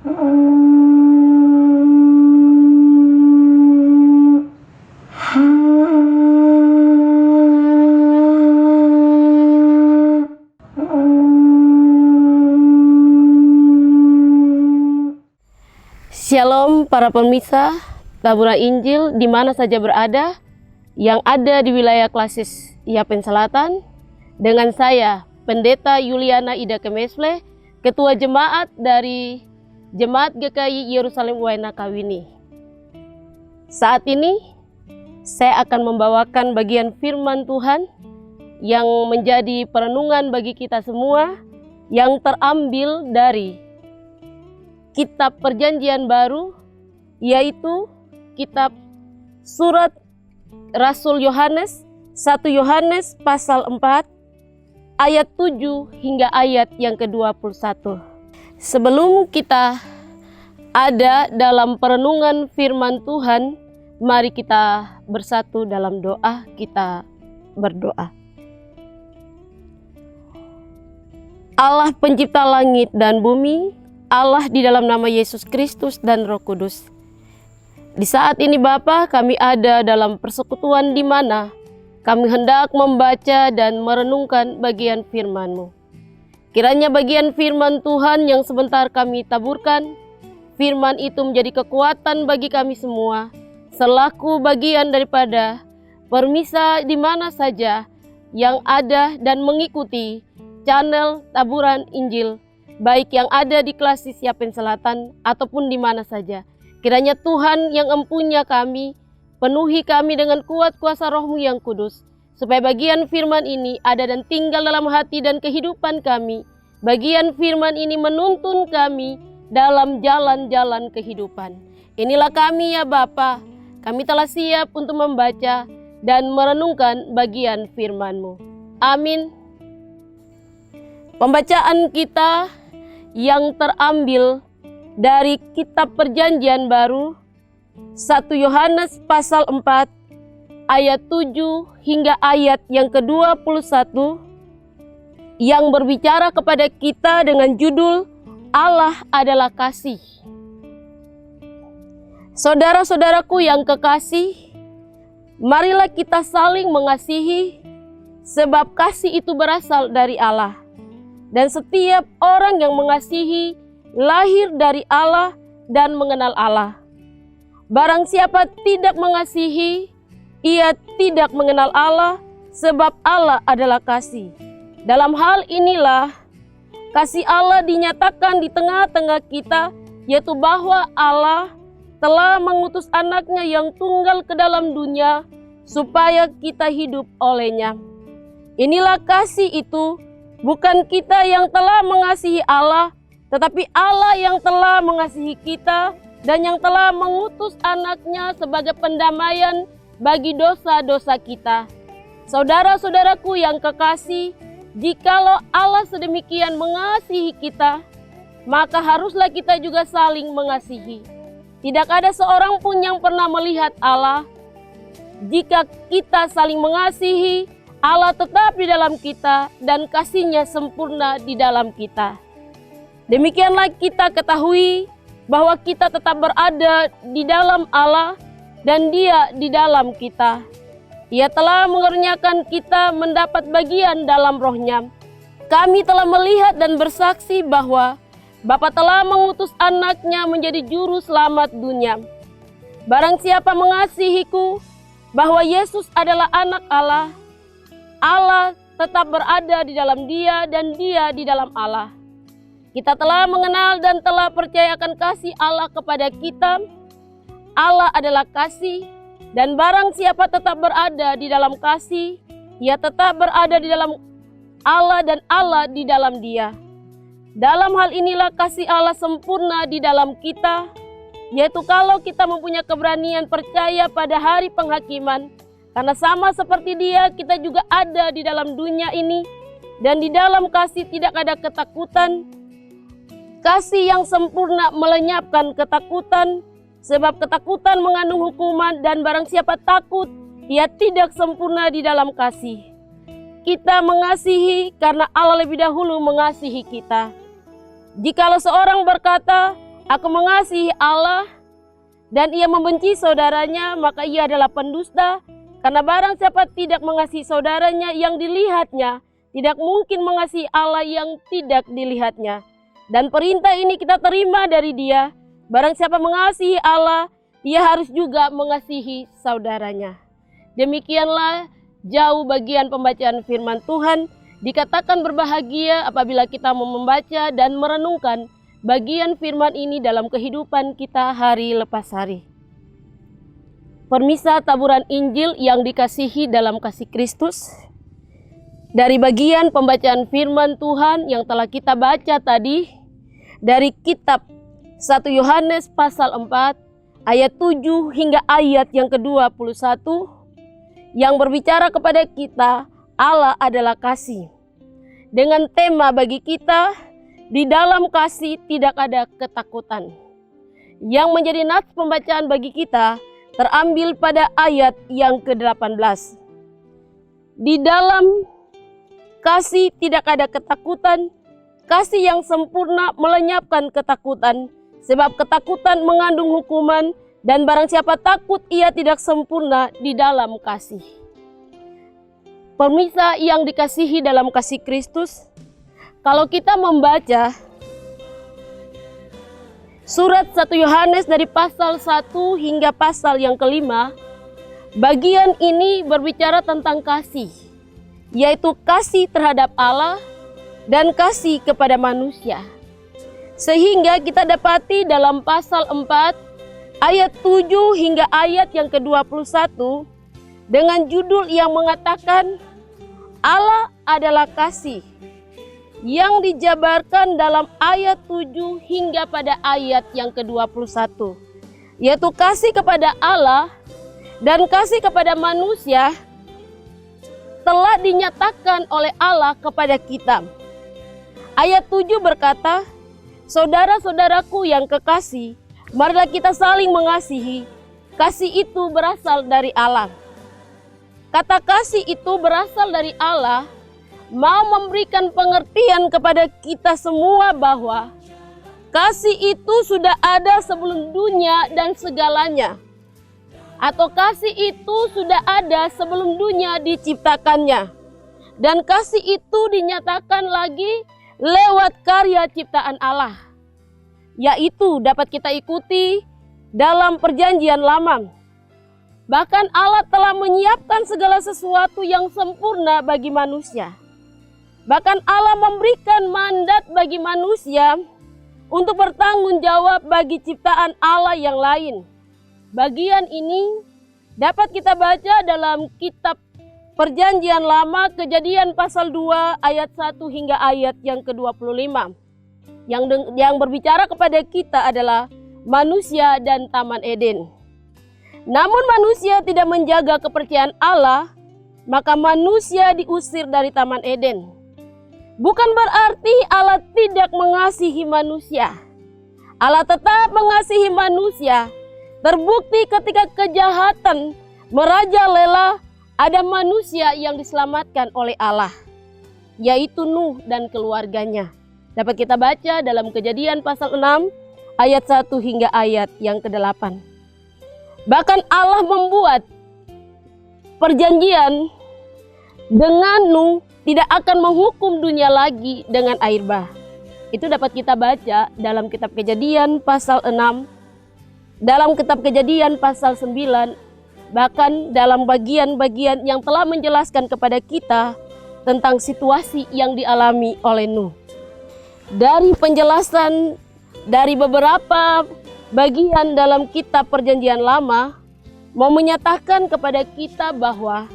Shalom para pemirsa Taburan Injil di mana saja berada, yang ada di wilayah Klasis Yapen Selatan, dengan saya Pendeta Yuliana Ida Kemesle, Ketua Jemaat dari Jemaat GKI Yerusalem Waina Kawini. Saat ini saya akan membawakan bagian firman Tuhan yang menjadi perenungan bagi kita semua, yang terambil dari Kitab Perjanjian Baru, yaitu Kitab Surat Rasul Yohanes, 1 Yohanes pasal 4, ayat 7 hingga ayat yang ke-21. Sebelum kita ada dalam perenungan firman Tuhan, mari kita bersatu dalam doa, kita berdoa. Allah pencipta langit dan bumi, Allah di dalam nama Yesus Kristus dan Roh Kudus. Di saat ini Bapa, kami ada dalam persekutuan di mana kami hendak membaca dan merenungkan bagian firman-Mu. Kiranya bagian firman Tuhan yang sebentar kami taburkan, firman itu menjadi kekuatan bagi kami semua, selaku bagian daripada permisa di mana saja yang ada dan mengikuti channel Taburan Injil, baik yang ada di Klasis Yapen Selatan ataupun di mana saja. Kiranya Tuhan yang empunya kami, penuhi kami dengan kuat kuasa Roh-Mu yang kudus, supaya bagian firman ini ada dan tinggal dalam hati dan kehidupan kami. Bagian firman ini menuntun kami dalam jalan-jalan kehidupan. Inilah kami ya Bapa, kami telah siap untuk membaca dan merenungkan bagian firman-Mu. Amin. Pembacaan kita yang terambil dari Kitab Perjanjian Baru, 1 Yohanes pasal 4, ayat 7 hingga ayat yang ke-21, yang berbicara kepada kita dengan judul Allah adalah kasih. Saudara-saudaraku yang kekasih, marilah kita saling mengasihi, sebab kasih itu berasal dari Allah. Dan setiap orang yang mengasihi lahir dari Allah dan mengenal Allah. Barang siapa tidak mengasihi, ia tidak mengenal Allah, sebab Allah adalah kasih. Dalam hal inilah kasih Allah dinyatakan di tengah-tengah kita, yaitu bahwa Allah telah mengutus anaknya yang tunggal ke dalam dunia, supaya kita hidup olehnya. Inilah kasih itu, bukan kita yang telah mengasihi Allah, tetapi Allah yang telah mengasihi kita dan yang telah mengutus anaknya sebagai pendamaian bagi dosa-dosa kita. Saudara-saudaraku yang kekasih, jikalau Allah sedemikian mengasihi kita, maka haruslah kita juga saling mengasihi. Tidak ada seorang pun yang pernah melihat Allah. Jika kita saling mengasihi, Allah tetap di dalam kita dan kasih-Nya sempurna di dalam kita. Demikianlah kita ketahui bahwa kita tetap berada di dalam Allah dan Dia di dalam kita. Ia telah mengaruniakan kita mendapat bagian dalam Roh-Nya. Kami telah melihat dan bersaksi bahwa Bapa telah mengutus anaknya menjadi juru selamat dunia. Barang siapa mengasihiku bahwa Yesus adalah anak Allah, Allah tetap berada di dalam Dia dan Dia di dalam Allah. Kita telah mengenal dan telah percayakan kasih Allah kepada kita. Allah adalah kasih, dan barang siapa tetap berada di dalam kasih, ia tetap berada di dalam Allah dan Allah di dalam Dia. Dalam hal inilah kasih Allah sempurna di dalam kita, yaitu kalau kita mempunyai keberanian percaya pada hari penghakiman. Karena sama seperti Dia, kita juga ada di dalam dunia ini, dan di dalam kasih tidak ada ketakutan. Kasih yang sempurna melenyapkan ketakutan, sebab ketakutan mengandung hukuman, dan barang siapa takut, ia tidak sempurna di dalam kasih. Kita mengasihi karena Allah lebih dahulu mengasihi kita. Jikalau seorang berkata, aku mengasihi Allah dan ia membenci saudaranya, maka ia adalah pendusta. Karena barang siapa tidak mengasihi saudaranya yang dilihatnya, tidak mungkin mengasihi Allah yang tidak dilihatnya. Dan perintah ini kita terima dari Dia, barang siapa mengasihi Allah, ia harus juga mengasihi saudaranya. Demikianlah jauh bagian pembacaan firman Tuhan. Dikatakan berbahagia apabila kita mau membaca dan merenungkan bagian firman ini dalam kehidupan kita hari lepas hari. Permisa taburan Injil yang dikasihi dalam kasih Kristus, dari bagian pembacaan firman Tuhan yang telah kita baca tadi, dari kitab 1 Yohanes pasal 4 ayat 7 hingga ayat yang ke-21, yang berbicara kepada kita Allah adalah kasih. Dengan tema bagi kita, di dalam kasih tidak ada ketakutan. Yang menjadi nats pembacaan bagi kita terambil pada ayat yang ke-18. Di dalam kasih tidak ada ketakutan, kasih yang sempurna melenyapkan ketakutan, sebab ketakutan mengandung hukuman, dan barang siapa takut ia tidak sempurna di dalam kasih. Pemirsa yang dikasihi dalam kasih Kristus, kalau kita membaca surat 1 Yohanes dari pasal 1 hingga pasal yang ke-5, bagian ini berbicara tentang kasih, yaitu kasih terhadap Allah dan kasih kepada manusia. Sehingga kita dapati dalam pasal 4 ayat 7 hingga ayat yang ke-21 dengan judul yang mengatakan Allah adalah kasih, yang dijabarkan dalam ayat 7 hingga pada ayat yang ke-21, yaitu kasih kepada Allah dan kasih kepada manusia telah dinyatakan oleh Allah kepada kita. Ayat 7 berkata, saudara-saudaraku yang kekasih, marilah kita saling mengasihi. Kasih itu berasal dari Allah. Kata kasih itu berasal dari Allah mau memberikan pengertian kepada kita semua bahwa kasih itu sudah ada sebelum dunia dan segalanya. Atau kasih itu sudah ada sebelum dunia diciptakannya. Dan kasih itu dinyatakan lagi lewat karya ciptaan Allah, yaitu dapat kita ikuti dalam perjanjian lama. Bahkan Allah telah menyiapkan segala sesuatu yang sempurna bagi manusia. Bahkan Allah memberikan mandat bagi manusia untuk bertanggung jawab bagi ciptaan Allah yang lain. Bagian ini dapat kita baca dalam kitab Perjanjian Lama, Kejadian pasal 2 ayat 1 hingga ayat yang ke-25. Yang berbicara kepada kita adalah manusia dan Taman Eden. Namun manusia tidak menjaga kepercayaan Allah, maka manusia diusir dari Taman Eden. Bukan berarti Allah tidak mengasihi manusia. Allah tetap mengasihi manusia. Terbukti ketika kejahatan merajalela, ada manusia yang diselamatkan oleh Allah, yaitu Nuh dan keluarganya. Dapat kita baca dalam Kejadian pasal 6 ayat 1 hingga ayat yang ke-8. Bahkan Allah membuat perjanjian dengan Nuh tidak akan menghukum dunia lagi dengan air bah. Itu dapat kita baca dalam kitab Kejadian pasal 6, dalam kitab Kejadian pasal 9, bahkan dalam bagian-bagian yang telah menjelaskan kepada kita tentang situasi yang dialami oleh Nuh. Dari penjelasan dari beberapa bagian dalam kitab Perjanjian Lama mau menyatakan kepada kita bahwa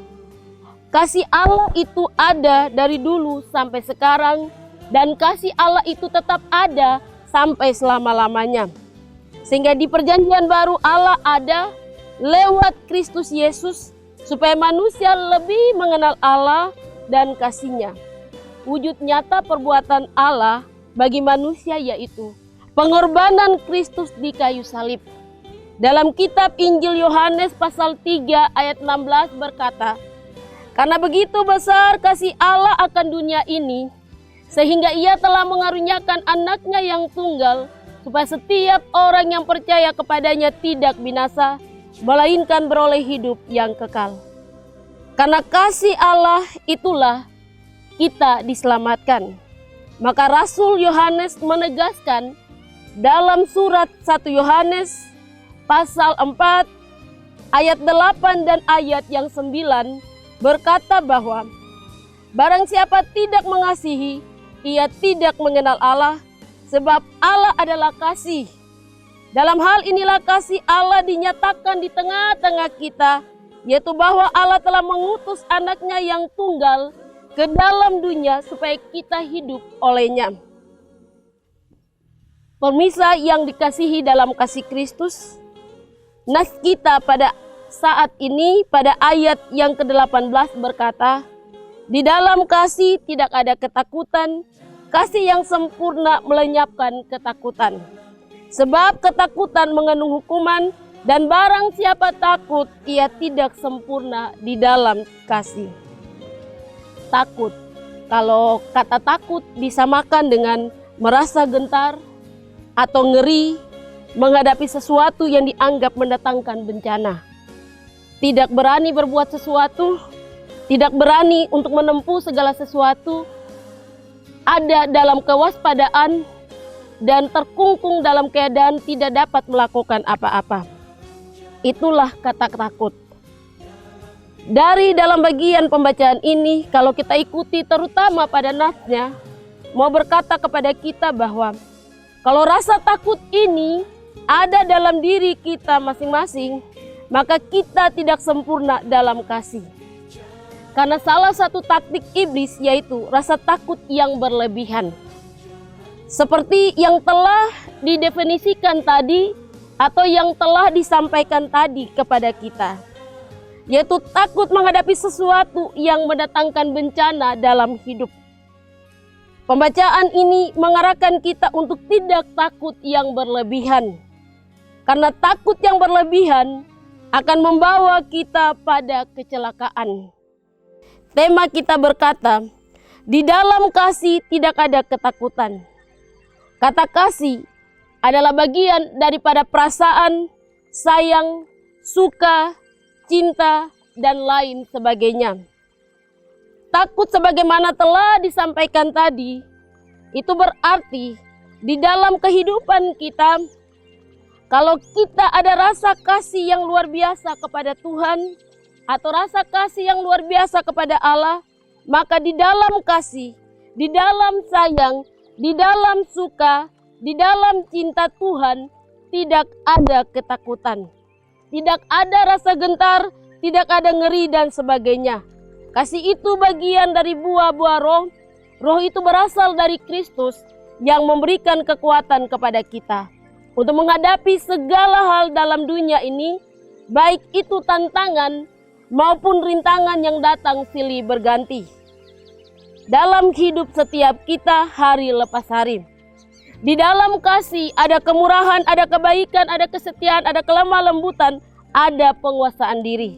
kasih Allah itu ada dari dulu sampai sekarang, dan kasih Allah itu tetap ada sampai selama-lamanya. Sehingga di Perjanjian Baru Allah ada lewat Kristus Yesus supaya manusia lebih mengenal Allah dan kasih-Nya. Wujud nyata perbuatan Allah bagi manusia yaitu pengorbanan Kristus di kayu salib. Dalam kitab Injil Yohanes pasal 3 ayat 16 berkata, karena begitu besar kasih Allah akan dunia ini, sehingga ia telah mengaruniakan anaknya yang tunggal, supaya setiap orang yang percaya kepadanya tidak binasa, melainkan beroleh hidup yang kekal. Karena kasih Allah itulah kita diselamatkan. Maka Rasul Yohanes menegaskan dalam surat 1 Yohanes pasal 4 ayat 8 dan ayat yang 9 berkata bahwa barang siapa tidak mengasihi, ia tidak mengenal Allah, sebab Allah adalah kasih. Dalam hal inilah kasih Allah dinyatakan di tengah-tengah kita, yaitu bahwa Allah telah mengutus anaknya yang tunggal ke dalam dunia supaya kita hidup olehnya. Pemirsa yang dikasihi dalam kasih Kristus, nas kita pada saat ini pada ayat yang ke-18 berkata, di dalam kasih tidak ada ketakutan, kasih yang sempurna melenyapkan ketakutan. Sebab ketakutan mengandung hukuman, dan barang siapa takut, ia tidak sempurna di dalam kasih. Takut, kalau kata takut disamakan dengan merasa gentar atau ngeri menghadapi sesuatu yang dianggap mendatangkan bencana. Tidak berani berbuat sesuatu, tidak berani untuk menempuh segala sesuatu, ada dalam kewaspadaan dan terkungkung dalam keadaan tidak dapat melakukan apa-apa. Itulah kata takut. Dari dalam bagian pembacaan ini, kalau kita ikuti terutama pada nasnya, mau berkata kepada kita bahwa kalau rasa takut ini ada dalam diri kita masing-masing, maka kita tidak sempurna dalam kasih. Karena salah satu taktik iblis yaitu rasa takut yang berlebihan. Seperti yang telah didefinisikan tadi atau yang telah disampaikan tadi kepada kita, yaitu takut menghadapi sesuatu yang mendatangkan bencana dalam hidup. Pembacaan ini mengarahkan kita untuk tidak takut yang berlebihan. Karena takut yang berlebihan akan membawa kita pada kecelakaan. Tema kita berkata, di dalam kasih tidak ada ketakutan. Kata kasih adalah bagian daripada perasaan, sayang, suka, cinta, dan lain sebagainya. Takut sebagaimana telah disampaikan tadi, itu berarti di dalam kehidupan kita, kalau kita ada rasa kasih yang luar biasa kepada Tuhan, atau rasa kasih yang luar biasa kepada Allah, maka di dalam kasih, di dalam sayang, di dalam suka, di dalam cinta Tuhan, tidak ada ketakutan. Tidak ada rasa gentar, tidak ada ngeri dan sebagainya. Kasih itu bagian dari buah-buah roh. Roh itu berasal dari Kristus yang memberikan kekuatan kepada kita untuk menghadapi segala hal dalam dunia ini, baik itu tantangan maupun rintangan yang datang silih berganti dalam hidup setiap kita hari lepas hari. Di dalam kasih ada kemurahan, ada kebaikan, ada kesetiaan, ada kelemah lembutan, ada penguasaan diri.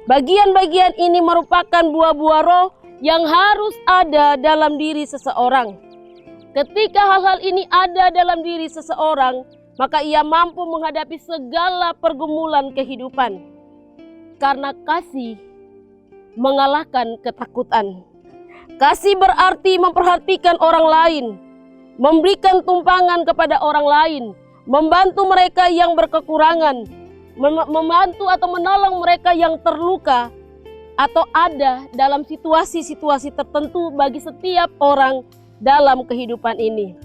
Bagian-bagian ini merupakan buah-buah roh yang harus ada dalam diri seseorang. Ketika hal-hal ini ada dalam diri seseorang, maka ia mampu menghadapi segala pergumulan kehidupan. Karena kasih mengalahkan ketakutan. Kasih berarti memperhatikan orang lain, memberikan tumpangan kepada orang lain, membantu mereka yang berkekurangan, membantu atau menolong mereka yang terluka, atau ada dalam situasi-situasi tertentu bagi setiap orang dalam kehidupan ini.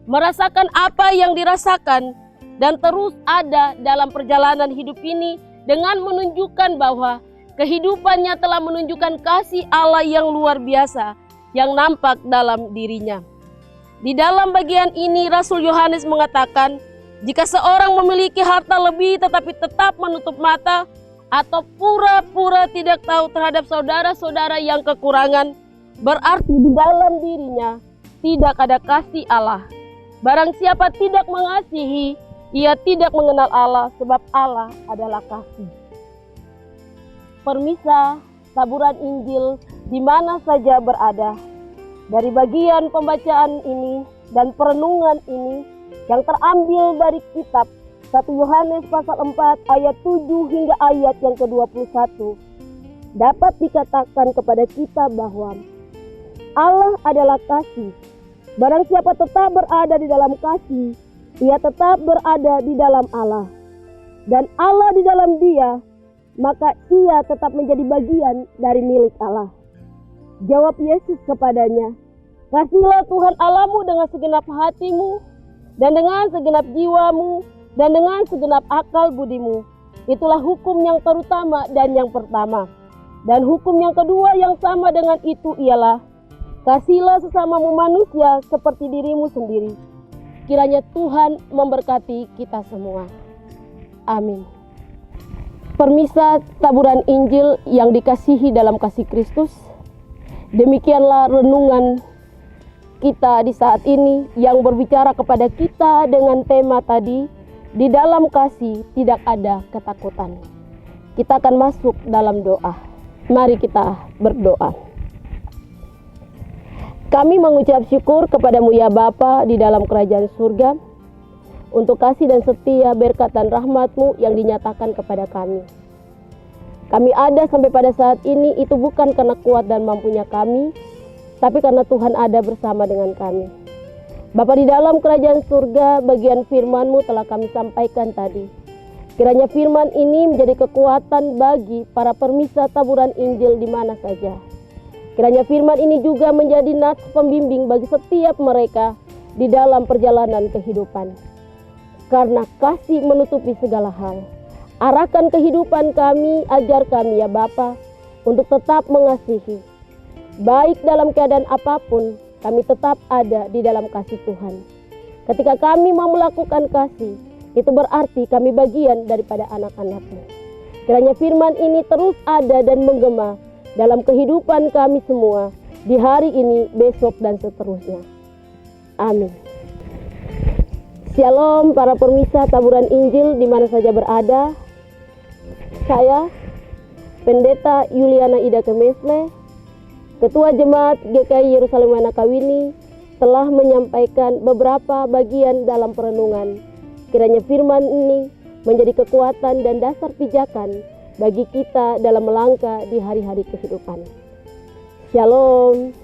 Merasakan apa yang dirasakan dan terus ada dalam perjalanan hidup ini dengan menunjukkan bahwa kehidupannya telah menunjukkan kasih Allah yang luar biasa yang nampak dalam dirinya. Di dalam bagian ini Rasul Yohanes mengatakan, jika seorang memiliki harta lebih tetapi tetap menutup mata atau pura-pura tidak tahu terhadap saudara-saudara yang kekurangan, berarti di dalam dirinya tidak ada kasih Allah. Barang siapa tidak mengasihi, ia tidak mengenal Allah, sebab Allah adalah kasih. Permisa, taburan Injil di mana saja berada, dari bagian pembacaan ini dan perenungan ini, yang terambil dari kitab 1 Yohanes pasal 4 ayat 7 hingga ayat yang ke-21 dapat dikatakan kepada kita bahwa Allah adalah kasih. Barang siapa tetap berada di dalam kasih, ia tetap berada di dalam Allah. Dan Allah di dalam dia, maka ia tetap menjadi bagian dari milik Allah. Jawab Yesus kepadanya, "Kasihilah Tuhan Allahmu dengan segenap hatimu, dan dengan segenap jiwamu, dan dengan segenap akal budimu. Itulah hukum yang terutama dan yang pertama. Dan hukum yang kedua yang sama dengan itu ialah, kasihilah sesamamu manusia seperti dirimu sendiri." Kiranya Tuhan memberkati kita semua. Amin. Permisa taburan Injil yang dikasihi dalam kasih Kristus, demikianlah renungan kita di saat ini yang berbicara kepada kita dengan tema tadi, di dalam kasih tidak ada ketakutan. Kita akan masuk dalam doa. Mari kita berdoa. Kami mengucap syukur kepadamu ya Bapa di dalam kerajaan surga, untuk kasih dan setia berkat dan rahmat-Mu yang dinyatakan kepada kami. Kami ada sampai pada saat ini itu bukan karena kuat dan mampunya kami, tapi karena Tuhan ada bersama dengan kami. Bapa di dalam kerajaan surga, bagian firman-Mu telah kami sampaikan tadi. Kiranya firman ini menjadi kekuatan bagi para permisa taburan Injil di mana saja. Kiranya firman ini juga menjadi nats pembimbing bagi setiap mereka di dalam perjalanan kehidupan. Karena kasih menutupi segala hal. Arahkan kehidupan kami, ajar kami ya Bapa, untuk tetap mengasihi. Baik dalam keadaan apapun, kami tetap ada di dalam kasih Tuhan. Ketika kami mau melakukan kasih, itu berarti kami bagian daripada anak-anak-Mu. Kiranya firman ini terus ada dan menggema dalam kehidupan kami semua, di hari ini, besok, dan seterusnya. Amin. Shalom para permisa taburan Injil di mana saja berada. Saya, Pendeta Yuliana Ida Kemesle, Ketua Jemaat GKI Yerusalem Wanakawini, telah menyampaikan beberapa bagian dalam perenungan. Kiranya firman ini menjadi kekuatan dan dasar pijakan bagi kita dalam melangkah di hari-hari kehidupan. Shalom.